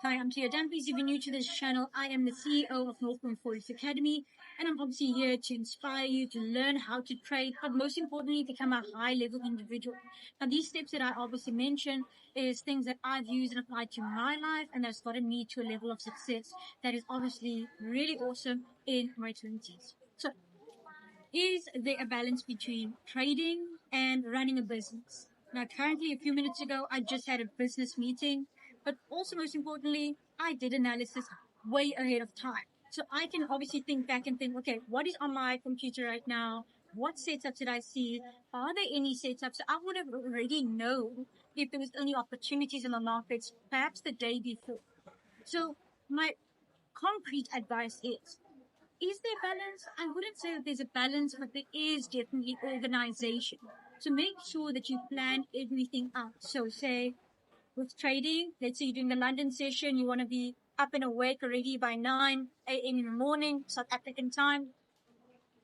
Hi, I'm Tia Dampis. If you're new to this channel, I am the CEO of Northbound Forex Academy, and I'm obviously here to inspire you to learn how to trade, but most importantly, become a high-level individual. Now, these steps that I obviously mentioned is things that I've used and applied to my life, and that's gotten me to a level of success that is obviously really awesome in my 20s. So, is there a balance between trading and running a business? Now, currently, a few minutes ago, I just had a business meeting, but also most importantly, I did analysis way ahead of time. So I can obviously think back and think, okay, what is on my computer right now? What setups did I see? Are there any setups? So I would have already known if there was any opportunities in the markets, perhaps the day before. So my concrete advice is there balance? I wouldn't say that there's a balance, but there is definitely organization. So make sure that you plan everything out. So say with trading, let's say you're doing the London session, you want to be up and awake already by 9 a.m. in the morning, South African time.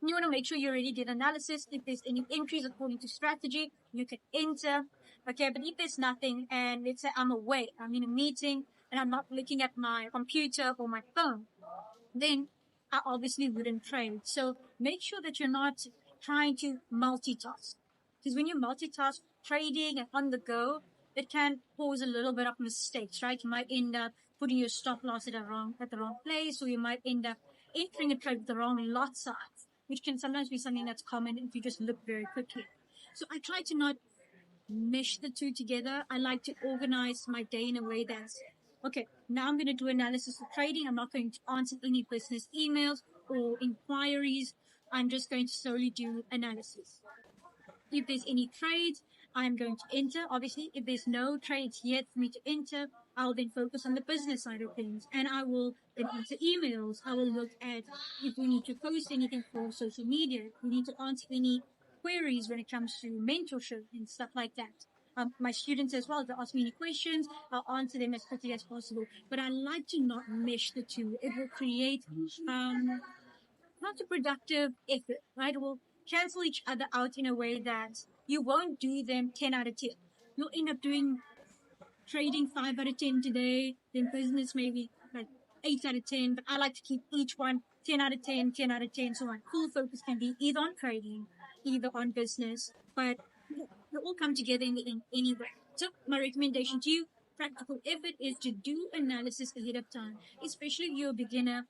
You want to make sure you already did analysis. If there's any entries according to strategy, you can enter. Okay, but if there's nothing, and let's say I'm away, I'm in a meeting, and I'm not looking at my computer or my phone, then I obviously wouldn't trade. So make sure that you're not trying to multitask. Because when you multitask trading and on the go, it can cause a little bit of mistakes, right? You might end up putting your stop loss at the wrong place, or you might end up entering a trade with the wrong lot size, which can sometimes be something that's common if you just look very quickly. So I try to not mesh the two together. I like to organize my day in a way that's, okay, now I'm going to do analysis of trading. I'm not going to answer any business emails or inquiries. I'm just going to solely do analysis. If there's any trades, I'm going to enter. Obviously, if there's no trades yet for me to enter, I'll then focus on the business side of things, and I will then answer emails. I will look at if we need to post anything for social media, if we need to answer any queries when it comes to mentorship and stuff like that. My students as well, if they ask me any questions, I'll answer them as quickly as possible. But I like to not mesh the two. It will create not a productive effort, right? It will cancel each other out in a way that you won't do them 10 out of 10. You'll end up doing trading 5 out of 10 today, then business maybe like 8 out of 10. But I like to keep each one 10 out of 10, 10 out of 10. So my full focus can be either on trading, either on business, but they all come together in the end anyway. So my recommendation to you, practical effort, is to do analysis ahead of time, especially if you're a beginner.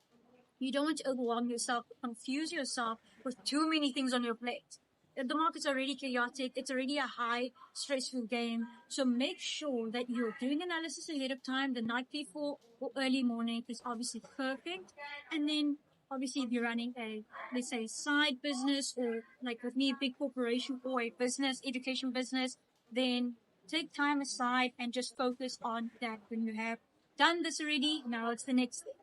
You don't want to overwhelm yourself, confuse yourself with too many things on your plate. The market's already chaotic. It's already a high, stressful game. So make sure that you're doing analysis ahead of time. The night before or early morning is obviously perfect. And then obviously if you're running a, let's say, side business, or like with me, a big corporation or a business, education business, then take time aside and just focus on that. When you have done this already, now it's the next thing.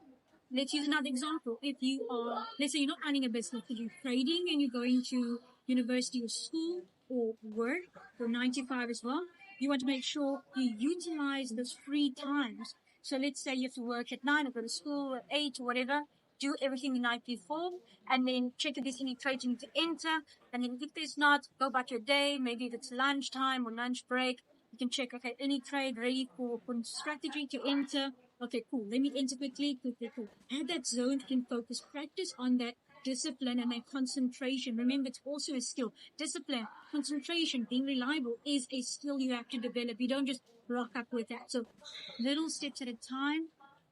Let's use another example. If you are, let's say you're not running a business, but you're trading and you're going to university or school or work or 9 to 5 as well, you want to make sure you utilize those free times. So let's say you have to work at 9 or go to school at 8 or whatever, do everything the night before, and then check if there's any trades you need to enter. And then if there's not, go about your day. Maybe if it's lunchtime or lunch break, you can check, okay, any trade ready for strategy to enter. Okay, cool. Let me enter quickly. Cool. Have that zone and focus. Practice on that discipline and that concentration. Remember, it's also a skill. Discipline, concentration, being reliable is a skill you have to develop. You don't just rock up with that. So little steps at a time.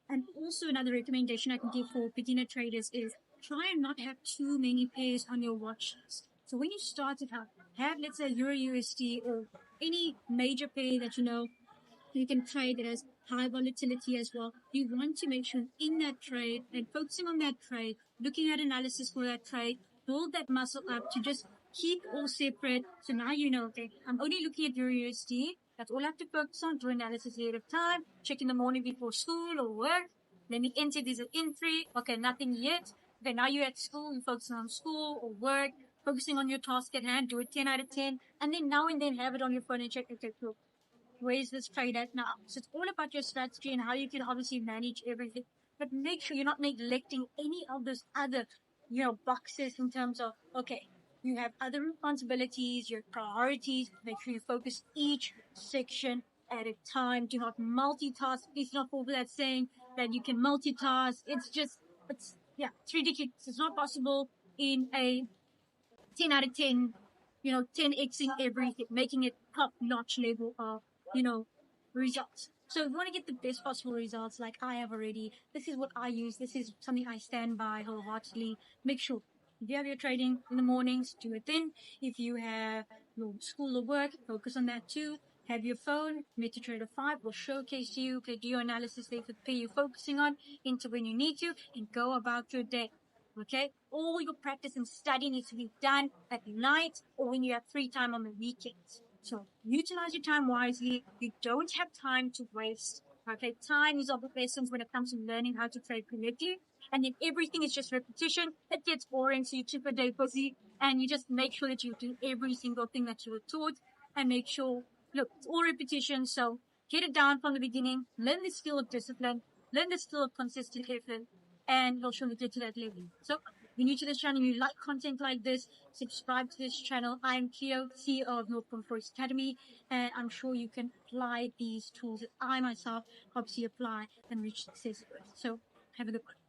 And also another recommendation I can give for beginner traders is try and not have too many pairs on your watch list. So when you start it out, have, let's say, Euro USD or any major pair that you know you can trade that has high volatility as well. You want to make sure in that trade and focusing on that trade, looking at analysis for that trade, build that muscle up to just keep all separate. So now you know, okay, I'm only looking at Euro USD. That's all I have to focus on. Do analysis ahead of time. Check in the morning before school or work. Let me enter this entry. Okay, nothing yet. Okay, now you're at school. You're focusing on school or work. Focusing on your task at hand. Do it 10 out of 10. And then now and then have it on your phone and check, okay, cool. Where's this trade at now? So it's all about your strategy and how you can obviously manage everything. But make sure you're not neglecting any of those other, boxes in terms of, okay, you have other responsibilities, your priorities. Make sure you focus each section at a time. Do not multitask. Please not fall for that saying that you can multitask. It's ridiculous. It's not possible in a 10 out of 10, 10xing everything, making it top notch level of, results. So if you want to get the best possible results, like I have already, this is what I use. This is something I stand by wholeheartedly. Make sure if you have your trading in the mornings, do it then. If you have your school or work, focus on that too. Have your phone, MetaTrader 5 will showcase you, do your analysis there for the pair you're focusing on, enter when you need to, and go about your day. Okay? All your practice and study needs to be done at night or when you have free time on the weekends. So utilize your time wisely. You don't have time to waste. Okay? Time is of the essence when it comes to learning how to trade correctly. And then everything is just repetition. It gets boring, so you keep a day busy and you just make sure that you do every single thing that you were taught and make sure, look, it's all repetition. So get it down from the beginning. Learn the skill of discipline. Learn the skill of consistent effort and you'll surely get to that level. So, if you're new to this channel, you like content like this, subscribe to this channel. I'm Cleo, CEO of Northbound Forex Academy, and I'm sure you can apply these tools that I myself obviously apply and reach success with. So, have a good one.